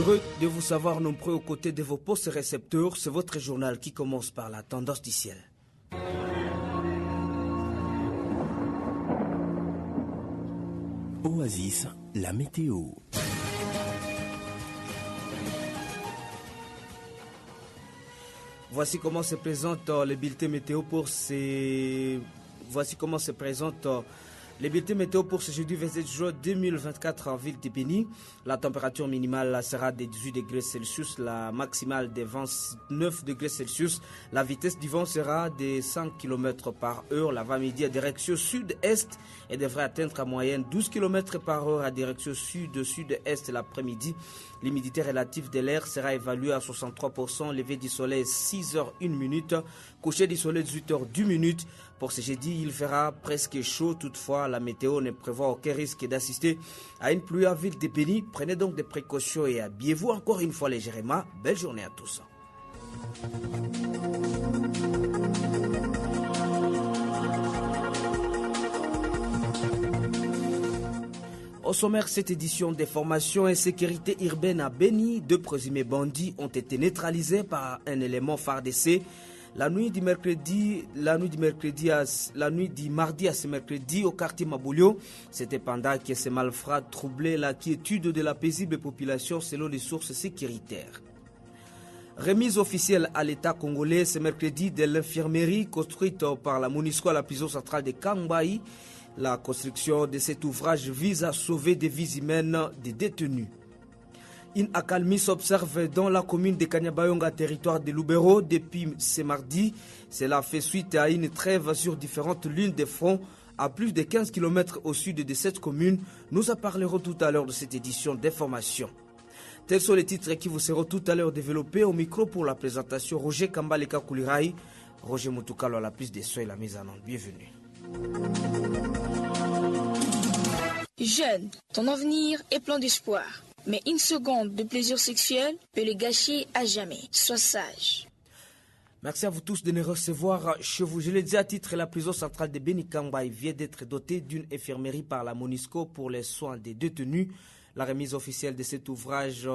Heureux de vous savoir nombreux aux côtés de vos postes récepteurs. C'est votre journal qui commence par la tendance du ciel. Oasis, la météo. Voici comment se présente le bulletin météo pour ces... Voici comment se présente les bulletins météo pour ce jeudi 27 juin 2024 en ville de Béni. La température minimale sera de 18 degrés Celsius, la maximale de 29 degrés Celsius. La vitesse du vent sera de 100 km par heure. L'avant-midi à direction sud-est et devrait atteindre en moyenne 12 km par heure à direction sud-sud-est l'après-midi. L'humidité relative de l'air sera évaluée à 63%. Lever du soleil 6h01, coucher du soleil 18h02. Pour ce jeudi, il fera presque chaud. Toutefois, la météo ne prévoit aucun risque d'assister à une pluie à ville de Béni. Prenez donc des précautions et habillez-vous encore une fois légèrement. Belle journée à tous. Au sommaire, cette édition des formations et sécurité urbaine à Béni, 2 présumés bandits ont été neutralisés par un élément FARDC. La nuit du mardi à ce mercredi au quartier Maboulio, c'était pendant que ces malfrats troublaient la quiétude de la paisible population selon les sources sécuritaires. Remise officielle à l'État congolais ce mercredi de l'infirmerie construite par la MONUSCO à la prison centrale de Kangbaï. La construction de cet ouvrage vise à sauver des vies humaines des détenus. Une accalmie s'observe dans la commune de Kanyabayonga, territoire de Lubero, depuis ce mardi. Cela fait suite à une trêve sur différentes lignes de front à plus de 15 km au sud de cette commune. Nous en parlerons tout à l'heure de cette édition d'information. Tels sont les titres qui vous seront tout à l'heure développés. Au micro pour la présentation, Roger Kambaleka Koulirai. Roger Moutoukalo à la prise des soins et la mise en onde. Bienvenue. Jeune, ton avenir est plein d'espoir. Mais une seconde de plaisir sexuel peut le gâcher à jamais. Sois sage. Merci à vous tous de nous recevoir chez vous. Je l'ai dit à titre, la prison centrale de Béni Kangbaï vient d'être dotée d'une infirmerie par la MONUSCO pour les soins des détenus. La remise officielle de cet ouvrage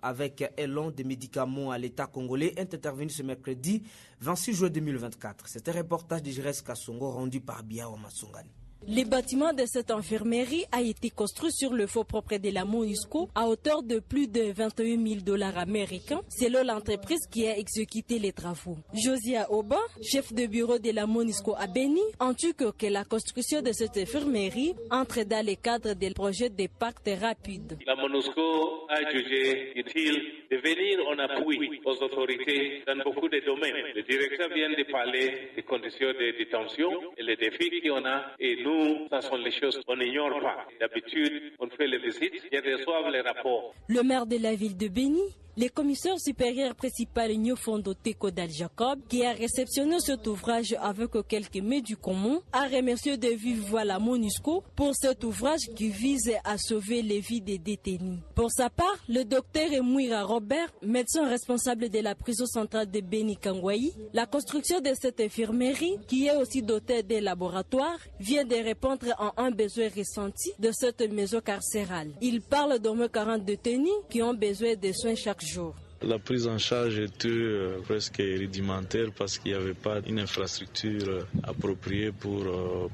avec élan de médicaments à l'État congolais est intervenue ce mercredi 26 juin 2024. C'est un reportage de Jires Kassongo rendu par Biao Matsungani. Le bâtiment de cette infirmerie a été construit sur le fonds propre de la MONUSCO à hauteur de plus de 21 000 $ américains, selon l'entreprise qui a exécuté les travaux. Josia Oba, chef de bureau de la MONUSCO à Béni, indique que la construction de cette infirmerie entre dans le cadre des projets de pacte rapide. La MONUSCO a jugé utile de venir en appui aux autorités dans beaucoup de domaines. Le directeur vient de parler des conditions de détention et les défis qu'on a et nous, ça sont les choses qu'on n'ignore pas. D'habitude, on fait les visites et reçoivent les rapports. Le maire de la ville de Béni, le commissaire supérieur principal Nyofondo Teko Dal Jacob, qui a réceptionné cet ouvrage avec quelques médicaments, a remercié de vive voix la MONUSCO pour cet ouvrage qui vise à sauver les vies des détenus. Pour sa part, le docteur Emouira Robert, médecin responsable de la prison centrale de Béni Kangbaï, la construction de cette infirmerie, qui est aussi dotée de laboratoires, vient de répondre à un besoin ressenti de cette maison carcérale. Il parle d'au moins 40 détenus qui ont besoin de soins chaque jour. La prise en charge était presque rudimentaire parce qu'il n'y avait pas une infrastructure appropriée pour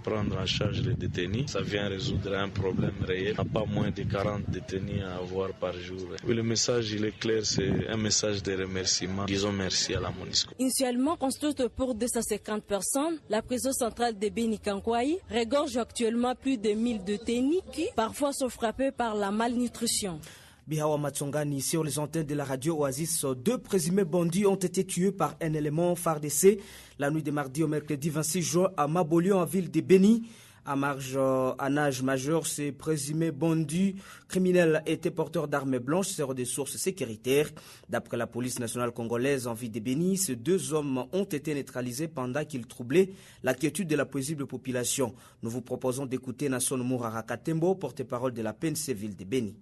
prendre en charge les détenus. Ça vient résoudre un problème réel. Il n'y a pas moins de 40 détenus à avoir par jour. Oui, le message il est clair, c'est un message de remerciement. Disons merci à la MONUSCO. Initialement construite pour 250 personnes, la prison centrale de Béni Kangbaï regorge actuellement plus de 1000 détenus qui parfois sont frappés par la malnutrition. Bihawa Matsongani, sur les antennes de la radio Oasis, 2 présumés bandits ont été tués par un élément FARDC la nuit de mardi au mercredi 26 juin à Mabolio, en ville de Béni. En âge majeur, ces présumés bandits criminels étaient porteurs d'armes blanches sur des sources sécuritaires. D'après la police nationale congolaise en ville de Béni, ces 2 hommes ont été neutralisés pendant qu'ils troublaient la quiétude de la paisible population. Nous vous proposons d'écouter Nasson Mourara Katembo, porte-parole de la PNC ville de Béni.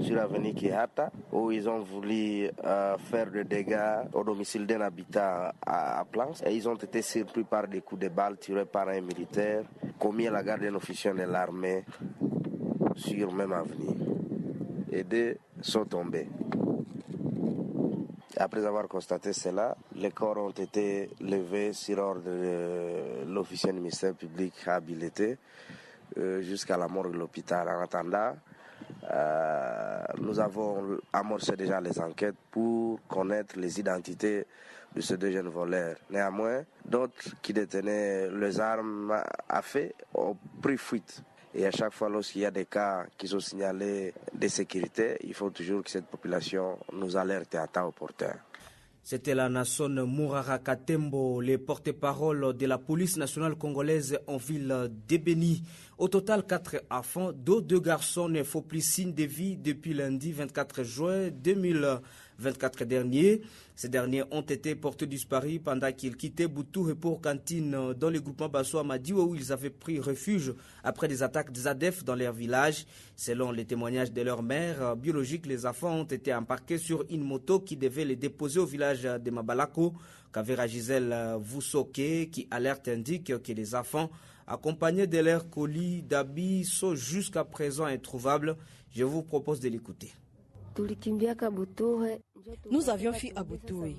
Sur l'avenue Kihata, où ils ont voulu faire des dégâts au domicile d'un habitant à Plans. Et ils ont été surpris par des coups de balles tirés par un militaire, commis à la garde d'un officier de l'armée sur même avenue. Et 2 sont tombés. Après avoir constaté cela, les corps ont été levés sur ordre de l'officier du ministère public habilité jusqu'à la mort de l'hôpital. En attendant, nous avons amorcé déjà les enquêtes pour connaître les identités de ces 2 jeunes voleurs. Néanmoins, d'autres qui détenaient les armes à feu ont pris fuite. Et à chaque fois, lorsqu'il y a des cas qui sont signalés de sécurité, il faut toujours que cette population nous alerte à temps opportun. C'était la Nason Mourara Katembo, le porte-parole de la police nationale congolaise en ville de Béni. Au total, 4 enfants, dont 2 garçons, ne font plus signe de vie depuis lundi 24 juin 2024 dernier. Ces derniers ont été portés disparus pendant qu'ils quittaient Boutou pour Cantine dans le groupement Basso Amadi où ils avaient pris refuge après des attaques des ADF dans leur village. Selon les témoignages de leur mère biologique, les enfants ont été embarqués sur une moto qui devait les déposer au village de Mabalako. Kavera Gisèle Voussoke, qui alerte, indique que les enfants accompagnés de leurs colis d'habits sont jusqu'à présent introuvables. Je vous propose de l'écouter. Nous avions fui à Boutoué.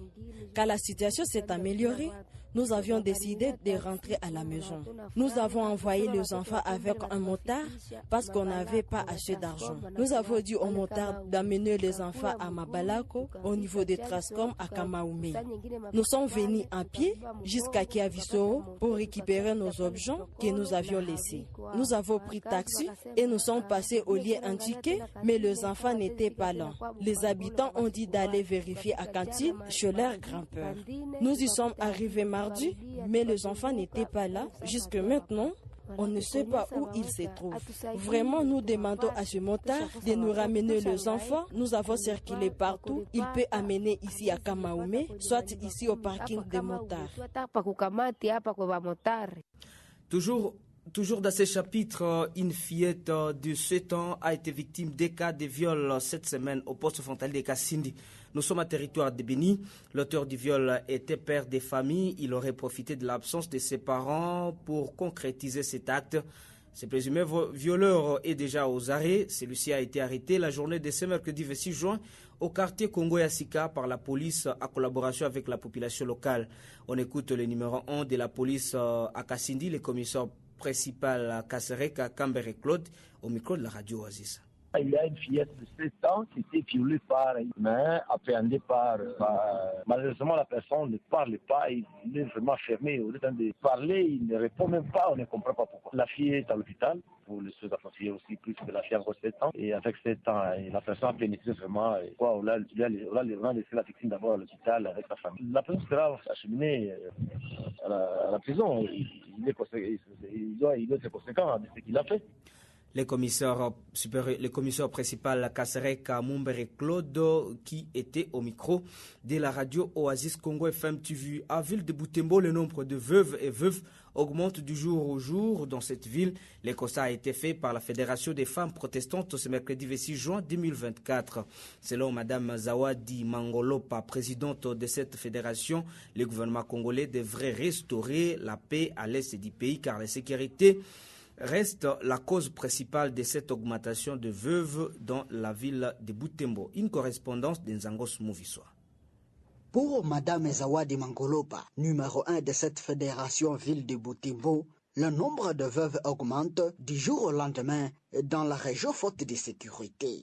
Quand la situation s'est améliorée, nous avions décidé de rentrer à la maison. Nous avons envoyé les enfants avec un motard parce qu'on n'avait pas assez d'argent. Nous avons dit au motard d'amener les enfants à Mabalako au niveau des Trascom à Kamaoumé. Nous sommes venus en pied jusqu'à Kiaviso pour récupérer nos objets que nous avions laissés. Nous avons pris taxi et nous sommes passés au lieu indiqué, mais les enfants n'étaient pas là. Les habitants ont dit d'aller vérifier à Cantine chez leur grand-père. Nous y sommes arrivés mardi, mais les enfants n'étaient pas là. Jusque maintenant, on ne sait pas où ils se trouvent. Vraiment, nous demandons à ce motard de nous ramener les enfants. Nous avons circulé partout. Il peut amener ici à Kamaoumé, soit ici au parking des motards. Toujours dans ce chapitre, une fillette de 7 ans a été victime des cas de viol cette semaine au poste frontalier de Kassindi. Nous sommes à territoire de Béni. L'auteur du viol était père de famille. Il aurait profité de l'absence de ses parents pour concrétiser cet acte. Ce présumé violeur est déjà aux arrêts. Celui-ci a été arrêté la journée de ce mercredi 26 juin au quartier Congo-Yassika par la police en collaboration avec la population locale. On écoute le numéro 1 de la police à Kassindi, le commissaire principal Kassereka Kambere Claude, au micro de la radio Oasis. Il y a une fillette de 7 ans qui était violée par une main, appréhendée par... Malheureusement, la personne ne parle pas, il est vraiment fermé. Au lieu de parler, il ne répond même pas, on ne comprend pas pourquoi. La fille est à l'hôpital, pour les choses associées aussi, plus que la fille a encore 7 ans. Et avec 7 ans, la personne a pénétré vraiment. On a laissé la victime d'abord à l'hôpital avec sa famille. La personne sera acheminée à la prison. Il doit être conséquent de ce qu'il a fait. Le commissaire principal Kassereka Mumbere Claude, qui était au micro de la radio Oasis Congo FM TV. À ville de Boutembo, le nombre de veuves et veuves augmente du jour au jour dans cette ville. Le constat a été fait par la Fédération des femmes protestantes ce mercredi 26 juin 2024. Selon Mme Zawadi Mangolopa, présidente de cette fédération, le gouvernement congolais devrait restaurer la paix à l'est du pays car la sécurité reste la cause principale de cette augmentation de veuves dans la ville de Boutembo. Une correspondance d'Nzangos Mouvissoa. Pour Mme Zawadi Mangolopa, numéro 1 de cette fédération ville de Boutembo, le nombre de veuves augmente du jour au lendemain dans la région faute de sécurité.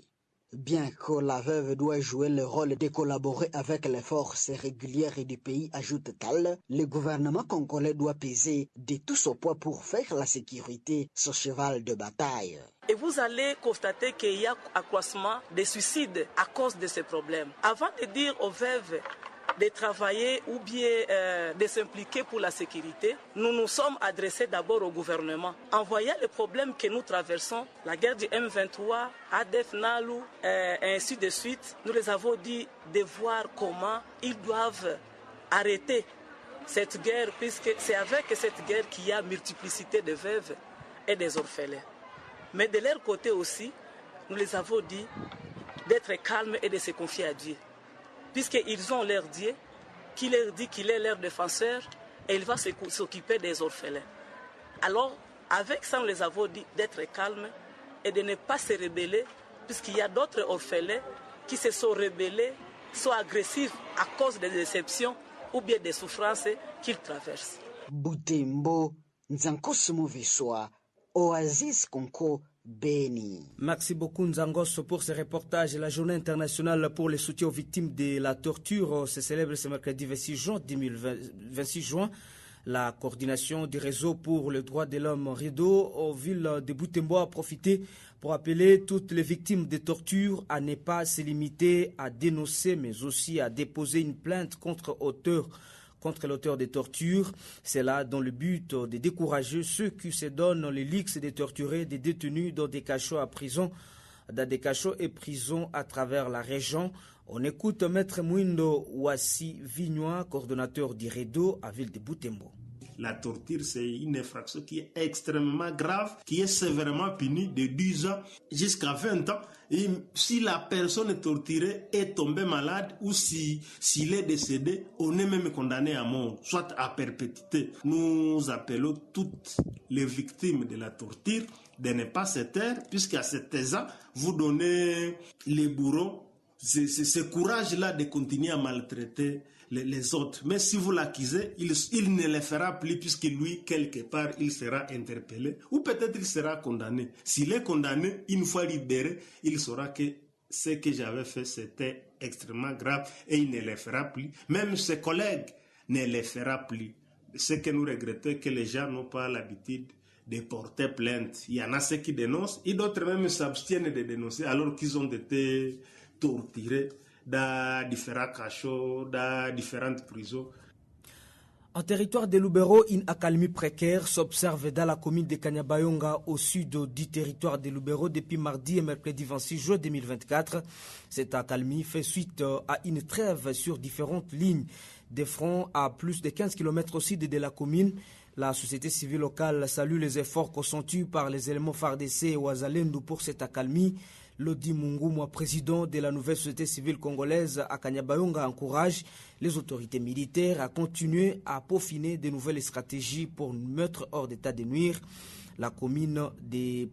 Bien que la veuve doit jouer le rôle de collaborer avec les forces régulières du pays, ajoute-t-elle, le gouvernement congolais doit peser de tout son poids pour faire la sécurité son cheval de bataille. Et vous allez constater qu'il y a accroissement des suicides à cause de ces problèmes. Avant de dire aux veuves de travailler ou bien de s'impliquer pour la sécurité, nous nous sommes adressés d'abord au gouvernement. En voyant les problèmes que nous traversons, la guerre du M23, ADF Nalu, et ainsi de suite, nous les avons dit de voir comment ils doivent arrêter cette guerre, puisque c'est avec cette guerre qu'il y a multiplicité de veuves et des orphelins. Mais de leur côté aussi, nous les avons dit d'être calmes et de se confier à Dieu. Puisqu'ils ont leur Dieu, qui leur dit qu'il est leur défenseur et il va s'occuper des orphelins. Alors, avec ça, nous les avons dit d'être calmes et de ne pas se rebeller, puisqu'il y a d'autres orphelins qui se sont rebellés sont agressifs à cause des déceptions ou bien des souffrances qu'ils traversent. Butembo, Nzankoso Moviswa, Oasis Konko, Béni. Merci beaucoup Nzangos pour ce reportage. La journée internationale pour le soutien aux victimes de la torture se célèbre ce mercredi 26 juin. La coordination du réseau pour le droit de l'homme RIDO aux villes de Butembo a profité pour appeler toutes les victimes de torture à ne pas se limiter à dénoncer mais aussi à déposer une plainte contre l'auteur des tortures. C'est là dans le but de décourager ceux qui se donnent les luxes de torturer des détenus dans des cachots et prisons à travers la région. On écoute Maître Mwindo Wassi Vignois, coordonnateur du RIDO à ville de Butembo. La torture, c'est une infraction qui est extrêmement grave, qui est sévèrement punie de 10 ans jusqu'à 20 ans. Et si la personne torturée est tombée malade ou s'il est décédé, on est même condamné à mort, soit à perpétuité. Nous appelons toutes les victimes de la torture de ne pas se taire, puisqu'à ce taisant, vous donnez les bourreaux ce courage-là de continuer à maltraiter les autres. Mais si vous l'accusez, il ne le fera plus puisque lui, quelque part, il sera interpellé ou peut-être il sera condamné. S'il est condamné, une fois libéré, il saura que ce que j'avais fait, c'était extrêmement grave et il ne le fera plus. Même ses collègues ne le fera plus. Ce que nous regrettons, que les gens n'ont pas l'habitude de porter plainte. Il y en a ceux qui dénoncent et d'autres même s'abstiennent de dénoncer alors qu'ils ont été torturés dans différents cachots, dans différentes prisons. En territoire de Lubero, une accalmie précaire s'observe dans la commune de Kanyabayonga au sud du territoire de Lubero depuis mardi et mercredi 26 juin 2024. Cette accalmie fait suite à une trêve sur différentes lignes de front à plus de 15 km au sud de la commune. La société civile locale salue les efforts consentis par les éléments FARDC et Ouazalendo pour cette accalmie. Lodi Mungumwa, président de la nouvelle société civile congolaise à Kanyabayonga, encourage les autorités militaires à continuer à peaufiner de nouvelles stratégies pour mettre hors d'état de nuire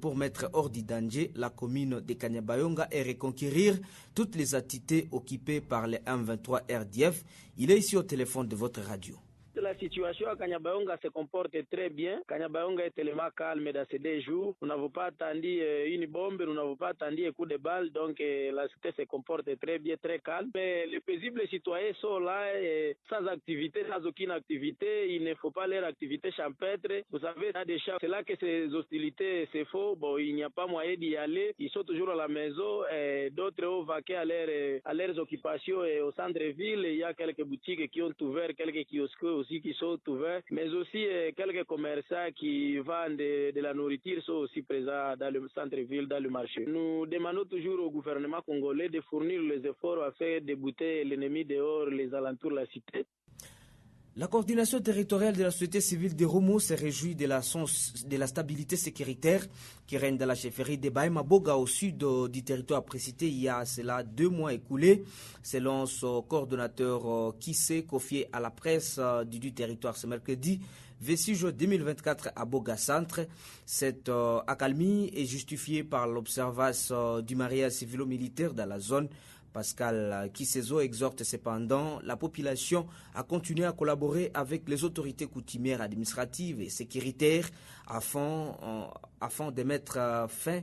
pour mettre hors du danger la commune de Kanyabayonga et reconquérir toutes les entités occupées par les M23 RDF. Il est ici au téléphone de votre radio. La situation à Kanyabayonga se comporte très bien. Kanyabayonga est tellement calme dans ces 2 jours. Nous n'avons pas attendu une bombe, nous n'avons pas attendu un coup de balle, donc la cité se comporte très bien, très calme. Mais les paisibles citoyens sont là sans activité, sans aucune activité. Il ne faut pas leur activité champêtre. Vous savez, dans des champs, c'est là que ces hostilités se font. Bon, il n'y a pas moyen d'y aller. Ils sont toujours à la maison. D'autres ont vaqué à leurs occupations au centre-ville. Il y a quelques boutiques qui ont ouvert, quelques kiosques aussi qui sont ouverts, mais aussi quelques commerçants qui vendent de la nourriture sont aussi présents dans le centre-ville, dans le marché. Nous demandons toujours au gouvernement congolais de fournir les efforts afin de bouter l'ennemi dehors, les alentours de la cité. La coordination territoriale de la société civile de Romo se réjouit de la stabilité sécuritaire qui règne dans la chefferie de Bahema-Boga au sud du territoire précité il y a cela 2 mois écoulés. Selon son coordonnateur qui s'est confié à la presse du territoire ce mercredi 26 juin 2024 à Boga Centre. Cette accalmie est justifiée par l'observance du mariage civilo-militaire dans la zone. Pascal Kisezo exhorte cependant la population à continuer à collaborer avec les autorités coutumières, administratives et sécuritaires afin de mettre fin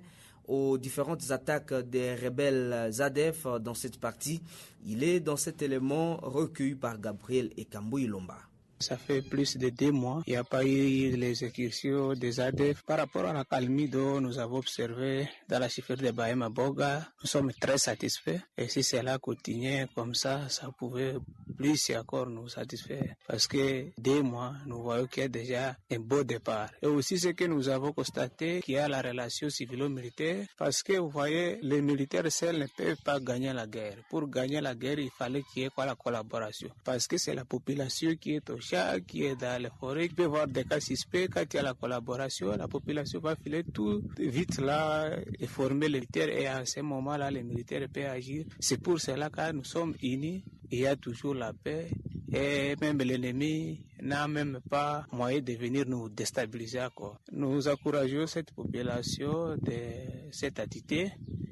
aux différentes attaques des rebelles ADF dans cette partie. Il est dans cet élément recueilli par Gabriel Ekambou Lomba. Ça fait plus de 2 mois. Il n'y a pas eu les exécutions des ADF. Par rapport à la calmie dont nous avons observé dans la chefferie de Bahema-Boga, nous sommes très satisfaits. Et si cela continuait comme ça pouvait plus encore nous satisfaire. Parce que 2 mois, nous voyons qu'il y a déjà un beau départ. Et aussi ce que nous avons constaté, qu'il y a la relation civilo-militaire. Parce que vous voyez, les militaires seuls ne peuvent pas gagner la guerre. Pour gagner la guerre, il fallait qu'il y ait la collaboration. Parce que c'est la population qui est au chat, qui est dans les forêts, qui peut voir des cas suspects. Quand il y a la collaboration, la population va filer tout vite là et former les militaires. Et à ce moment-là, les militaires peuvent agir. C'est pour cela que nous sommes unis. Il y a toujours la paix. Et même l'ennemi n'a même pas moyen de venir nous déstabiliser. Nous encourageons cette population de cette attitude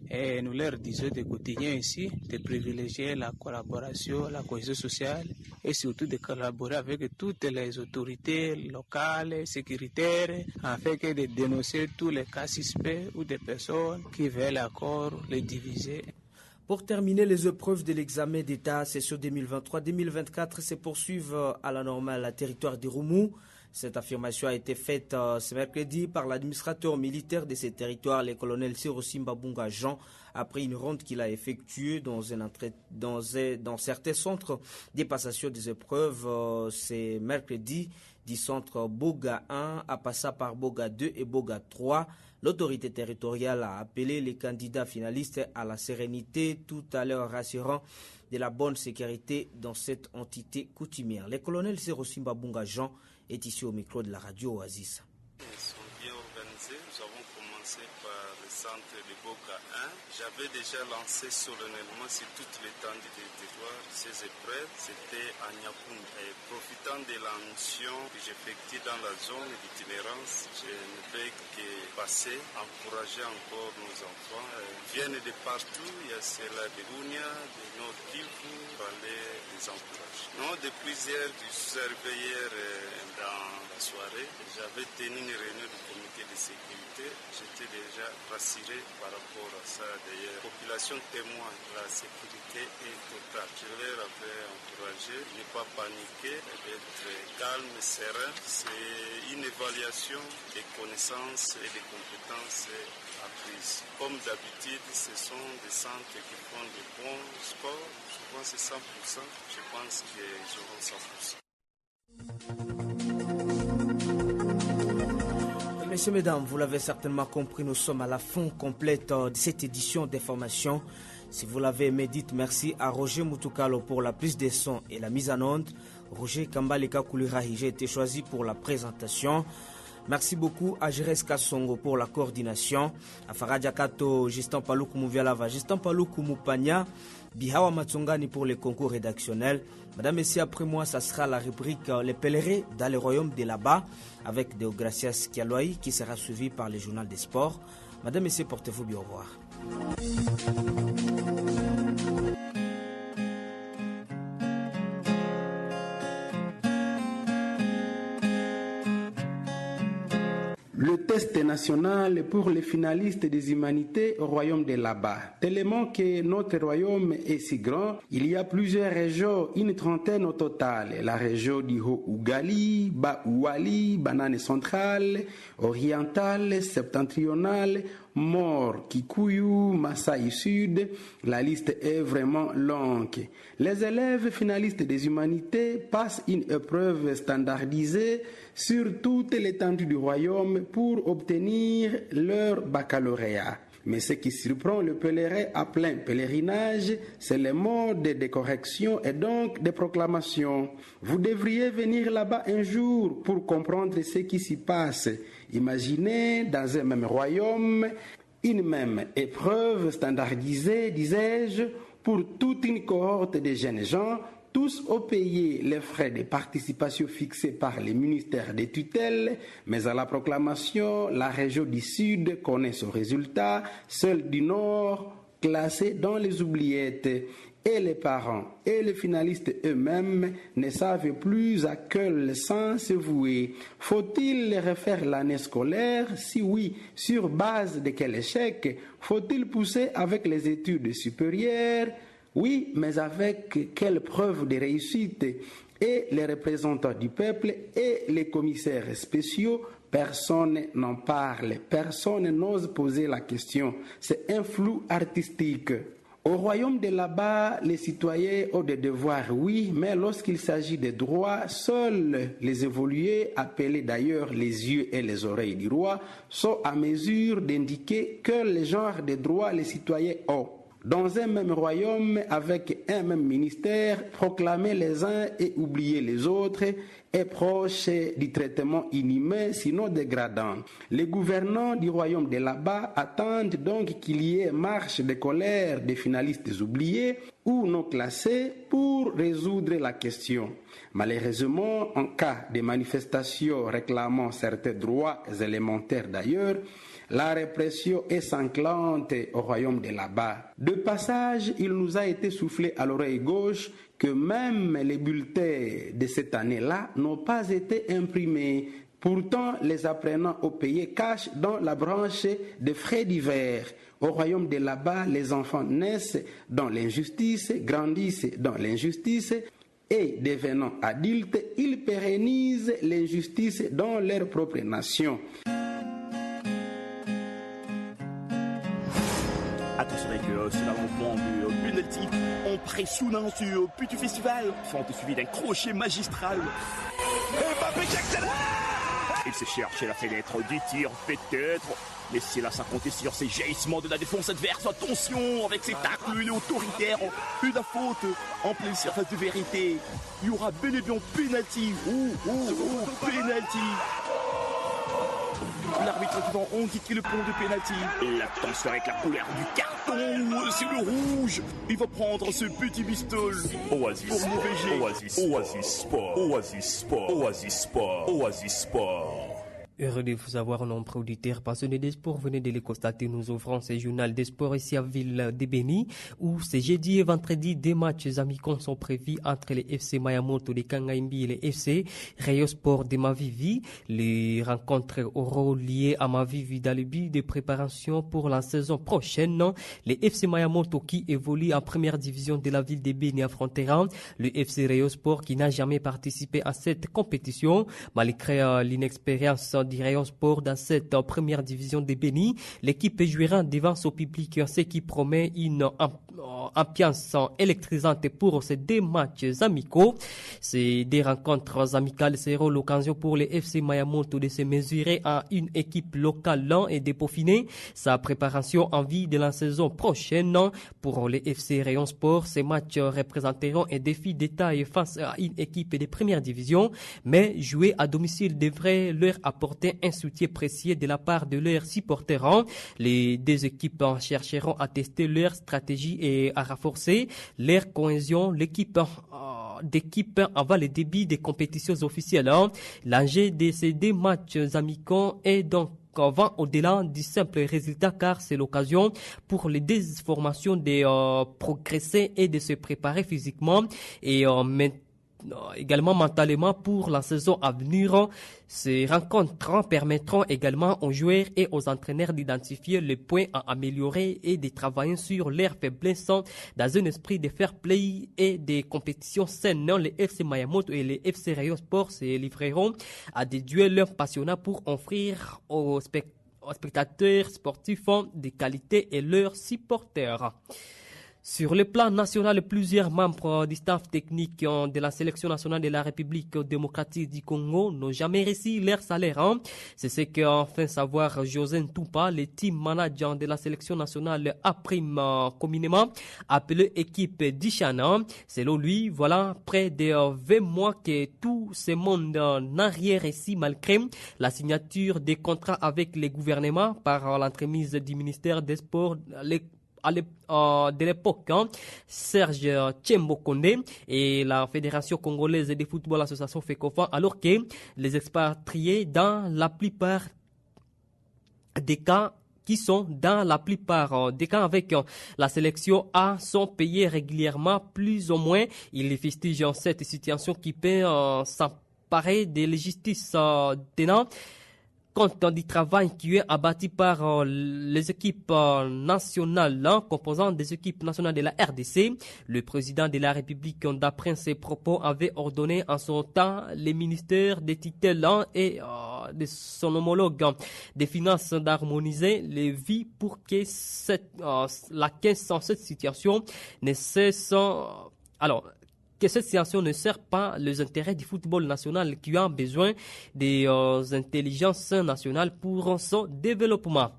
Et nous leur disons de continuer ici, de privilégier la collaboration, la cohésion sociale et surtout de collaborer avec toutes les autorités locales, sécuritaires, afin que de dénoncer tous les cas suspects ou des personnes qui veulent encore les diviser. Pour terminer, les épreuves de l'examen d'État session 2023-2024 se poursuivent à la normale à territoire des Roumoux. Cette affirmation a été faite ce mercredi par l'administrateur militaire de ces territoires, le colonel Sirosimba Bunga Jean, après une ronde qu'il a effectuée dans certains centres de passation des épreuves ce mercredi, du centre Boga 1 à passer par Boga 2 et Boga 3. L'autorité territoriale a appelé les candidats finalistes à la sérénité tout à l'heure rassurant de la bonne sécurité dans cette entité coutumière. Le colonel Sirosimba Bunga Jean est ici au micro de la radio Oasis. Ils sont bien organisés. Nous avons commencé par le centre de Boga 1. J'avais déjà lancé solennellement sur toute l'étendue du territoire ces épreuves. C'était à Niapoun. Et profitant de la mission que j'effectue dans la zone d'itinérance, je ne fais que passer, encourager encore nos enfants. Ils viennent de partout. Il y a ceux-là de Bunia, de Nord Kivu, pour aller les encourager. Non, depuis hier, je suis arrivé hier dans la soirée. J'avais tenu une réunion du comité de sécurité. J'étais déjà rassuré par rapport à ça. D'ailleurs, la population témoigne, la sécurité est totale. Je leur avais encouragé de ne pas paniquer, d'être calme, serein. C'est une évaluation des connaissances et des compétences apprises. Comme d'habitude, ce sont des centres qui font de bons scores. Souvent c'est 100%. Je pense qu'ils auront 100%. Messieurs, mesdames, vous l'avez certainement compris, nous sommes à la fin complète de cette édition d'information. Si vous l'avez aimé, dites merci à Roger Moutoukalo pour la prise des sons et la mise en onde. Roger Kambaleka Koulirahi, j'ai été choisi pour la présentation. Merci beaucoup à Jerez Kassongo pour la coordination. À Faradja Kato, Justin Paloukou Mouvialava, Justin Paloukou Moupania, Bihawa Matsongani pour les concours rédactionnels. Madame, Messieurs, après moi, ça sera la rubrique Les pèlerins dans le royaume de là-bas avec Deogracias Kialoaï qui sera suivi par le journal des sports. Madame, Messieurs, portez-vous bien, au revoir. Le test national pour les finalistes des humanités au royaume de là-bas. Tellement que notre royaume est si grand, il y a plusieurs régions, une trentaine au total. La région du Haut-Ougali, Bas-Ouali, Banane centrale, orientale, septentrionale, Mort, Kikuyu, Maasai Sud, la liste est vraiment longue. Les élèves finalistes des humanités passent une épreuve standardisée sur toute l'étendue du royaume pour obtenir leur baccalauréat. Mais ce qui surprend le pèlerin à plein pèlerinage, c'est le mode de correction et donc de proclamation. Vous devriez venir là-bas un jour pour comprendre ce qui s'y passe. Imaginez dans un même royaume, une même épreuve standardisée, disais-je, pour toute une cohorte de jeunes gens. Tous ont payé les frais de participation fixés par les ministères des tutelles, mais à la proclamation, la région du Sud connaît son résultat, celle du Nord classée dans les oubliettes. Et les parents et les finalistes eux-mêmes ne savent plus à quel sens se vouer. Faut-il refaire l'année scolaire? Si oui, sur base de quel échec? Faut-il pousser avec les études supérieures? Oui, mais avec quelle preuve de réussite? Et les représentants du peuple et les commissaires spéciaux, personne n'en parle, personne n'ose poser la question. C'est un flou artistique. Au royaume de là-bas, les citoyens ont des devoirs, oui, mais lorsqu'il s'agit des droits, seuls les évolués, appelés d'ailleurs les yeux et les oreilles du roi, sont à mesure d'indiquer quel genre de droits les citoyens ont. Dans un même royaume, avec un même ministère, proclamer les uns et oublier les autres est proche du traitement inhumain, sinon dégradant. Les gouvernants du royaume de là-bas attendent donc qu'il y ait marche de colère des finalistes oubliés ou non classés pour résoudre la question. Malheureusement, en cas de manifestations réclamant certains droits élémentaires d'ailleurs, la répression est sanglante au royaume de là-bas. De passage, il nous a été soufflé à l'oreille gauche que même les bulletins de cette année-là n'ont pas été imprimés. Pourtant, les apprenants ont payé cash dans la branche des frais divers. Au royaume de là-bas, les enfants naissent dans l'injustice, grandissent dans l'injustice et devenant adultes, ils pérennisent l'injustice dans leur propre nation. Attention avec c'est l'avant-plan du penalty impressionnant sur Petit Festival. Fente suivi d'un crochet magistral. Mbappé qui accélère. Il s'est cherché la fenêtre du tir peut-être. Mais c'est là ça comptait sur ces jaillissements de la défense adverse. Attention avec ses tacles autoritaires. Plus de la faute en pleine surface de vérité. Il y aura bel et bien penalty. Penalty. L'arbitre qui va indiquer le point de pénalty. L'attention avec la couleur du carton, c'est le rouge. Il va prendre ce petit bistol. Oasis pour mauvais jet. Oasis Sport. Oasis Sport. Oasis Sport. Oasis Sport. Heureux de vous avoir, nombreux auditeurs passionnés des sports. Venez de le constater, nous offrons ce journal des sports ici à Ville de Béni, où ce jeudi et vendredi, des matchs amicaux sont prévus entre les FC Mayamoto de Kangaimbi et les FC Rayo Sport de Mavivi. Les rencontres auront lié à Mavivi dans le but de préparation pour la saison prochaine. Les FC Mayamoto qui évolue en première division de la ville de Béni affrontera le FC Rayo Sport qui n'a jamais participé à cette compétition, malgré l'inexpérience du Rayon Sport dans cette première division de Béni. L'équipe jouera devant son public, ce qui promet une ambiance électrisante pour ces deux matchs amicaux. Ces deux rencontres amicales seront l'occasion pour les FC Mayamoto de se mesurer à une équipe locale et de peaufiner sa préparation en vue de la saison prochaine. Pour les FC Rayon Sport, ces matchs représenteront un défi de taille face à une équipe de première division, mais jouer à domicile devrait leur apporter un soutien précieux de la part de leurs supporters. Les deux équipes chercheront à tester leur stratégie et à renforcer leur cohésion. L'équipe d'équipe avant le début des compétitions officielles. L'enjeu de ces deux matchs amicaux est donc va au-delà du simple résultat, car c'est l'occasion pour les deux formations de progresser et de se préparer physiquement et également mentalement pour la saison à venir. Ces rencontres permettront également aux joueurs et aux entraîneurs d'identifier les points à améliorer et de travailler sur leurs faiblesses dans un esprit de fair play et des compétitions saines. Les FC Mayamoto et les FC Rayo Sport se livreront à des duels passionnants pour offrir aux spectateurs sportifs de qualité et leurs supporters. Sur le plan national, plusieurs membres du staff technique de la sélection nationale de la République démocratique du Congo n'ont jamais reçu leur salaire. C'est ce qu'a fait savoir José Ntumpa, le team manager de la sélection nationale A-Prime communément appelée équipe d'Ichana. Selon lui, voilà près de 20 mois que tout ce monde n'a rien reçu malgré la signature des contrats avec les gouvernements par l'entremise du ministère des Sports de l'époque, Serge Tchembo Kondé et la Fédération congolaise de football association FECOFA, alors que les expatriés dans la plupart des cas avec la sélection A sont payés régulièrement plus ou moins. Il fustige cette situation qui peut s'emparer de la justice tenant compte du travail qui est abattu par les équipes nationales, composant des équipes nationales de la RDC. Le président de la République, d'après ses propos, avait ordonné en son temps les ministères des tutelles et de son homologue des finances d'harmoniser les vies pour que la caisse en cette situation ne cesse. Que cette situation ne sert pas les intérêts du football national qui a besoin des intelligences nationales pour son développement.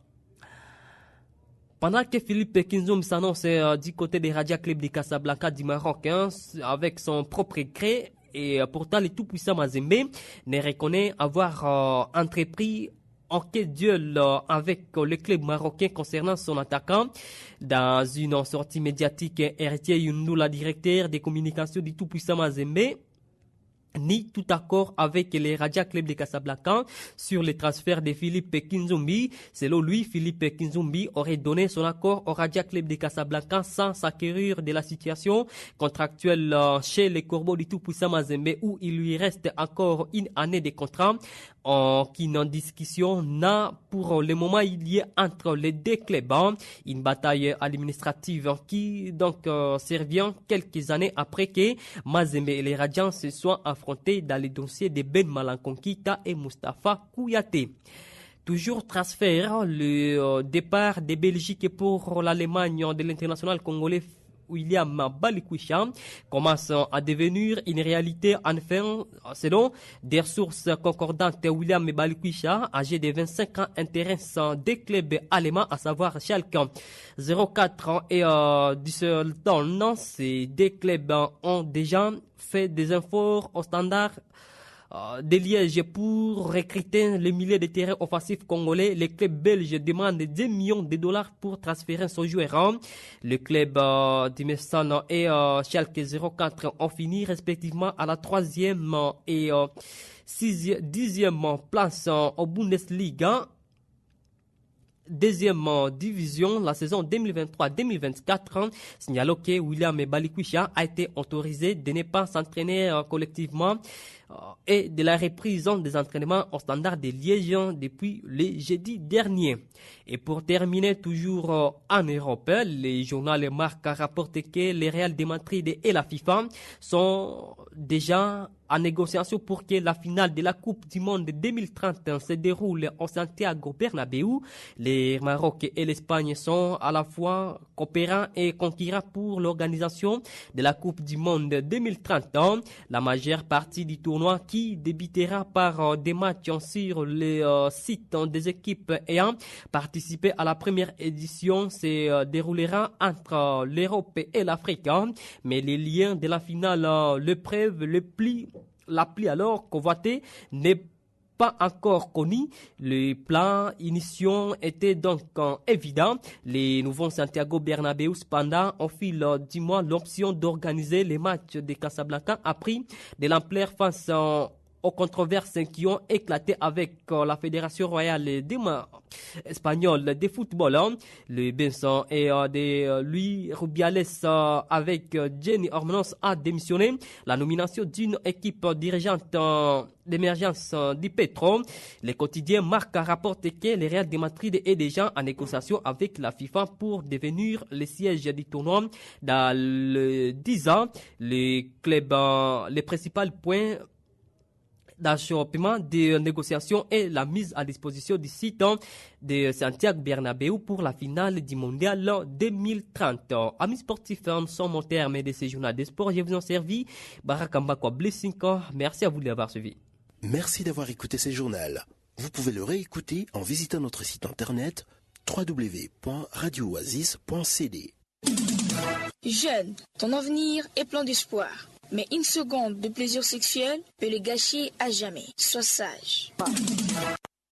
Pendant que Philippe Kinzoum s'annonce du côté des Raja Club de Casablanca du Maroc avec son propre gré, et pourtant le tout-puissant Mazembe ne reconnaît avoir entrepris en quai duel avec le club marocain concernant son attaquant. Dans une sortie médiatique, Héritier Youndou, la directeur des communications du tout-puissant Mazembe, ni tout accord avec les Raja Club de Casablanca sur le transfert de Philippe Kinzoumbi. Selon lui, Philippe Kinzoumbi aurait donné son accord au Raja Club de Casablanca sans s'acquérir de la situation contractuelle chez les Corbeaux du tout-puissant Mazembe, où il lui reste encore une année de contrat. Qu'une discussion n'a pour le moment il y a entre les deux clubs. Une bataille administrative qui donc survient quelques années après que Mazembe et les Radiants se soient affrontés dans les dossiers de Ben Malankonkita et Mustafa Kouyaté. Toujours transfert, le départ de Belgique pour l'Allemagne de l'international congolais William Balikwisha commence à devenir une réalité. Enfin, selon des sources concordantes, William Balikwisha, âgé de 25 ans, intéresse des clubs allemands, à savoir Schalke 04 et Düsseldorf. Ces deux clubs ont déjà fait des efforts au standard de Liège pour recruter les milliers de terrains offensifs congolais. Les clubs belges demandent 10 millions de dollars pour transférer son joueur. Le club d'Imestan et Schalke 04 ont fini respectivement à la 3e et 10e place au Bundesliga. Deuxième division, la saison 2023-2024, signalons que William Balikwisha a été autorisé de ne pas s'entraîner collectivement et de la reprise des entraînements au standard de Liège depuis le jeudi dernier. Et pour terminer, toujours en Europe, les journaux Marca rapportent que les Real de Madrid et la FIFA sont déjà en négociation pour que la finale de la Coupe du Monde 2030 se déroule au Santiago Bernabéu. Les Maroc et l'Espagne sont à la fois coopérants et concurrents pour l'organisation de la Coupe du Monde 2030. La majeure partie du tournoi, qui débutera par des matchs sur les sites des équipes ayant participé à la première édition, se déroulera entre l'Europe et l'Afrique. Mais les liens de la finale, l'épreuve la plus alors convoitée, n'est pas encore connu. Le plan initial était donc évident. Les nouveaux Santiago Bernabéu, cependant, au fil du mois, l'option d'organiser les matchs de Casablanca a pris de l'ampleur face aux controverses qui ont éclaté avec la Fédération royale espagnole de football. Le Benson et de Luis Rubiales avec Jenny Ormenos a démissionné. La nomination d'une équipe dirigeante d'émergence du Petro. Le quotidien Marca rapporte que le Real de Madrid est déjà en négociation avec la FIFA pour devenir le siège du tournoi dans le 10 ans. Les principaux points d'achoppement des négociations et la mise à disposition du site de Santiago Bernabéu pour la finale du mondial 2030. Amis sportifs, nous sommes au terme de ce journal des sports. Je vous en servi. Barakamba kwa Blessing. Merci à vous de l'avoir suivi. Merci d'avoir écouté ce journal. Vous pouvez le réécouter en visitant notre site internet www.radiooasis.cd. Jeune, ton avenir est plein d'espoir. Mais une seconde de plaisir sexuel peut le gâcher à jamais. Sois sage.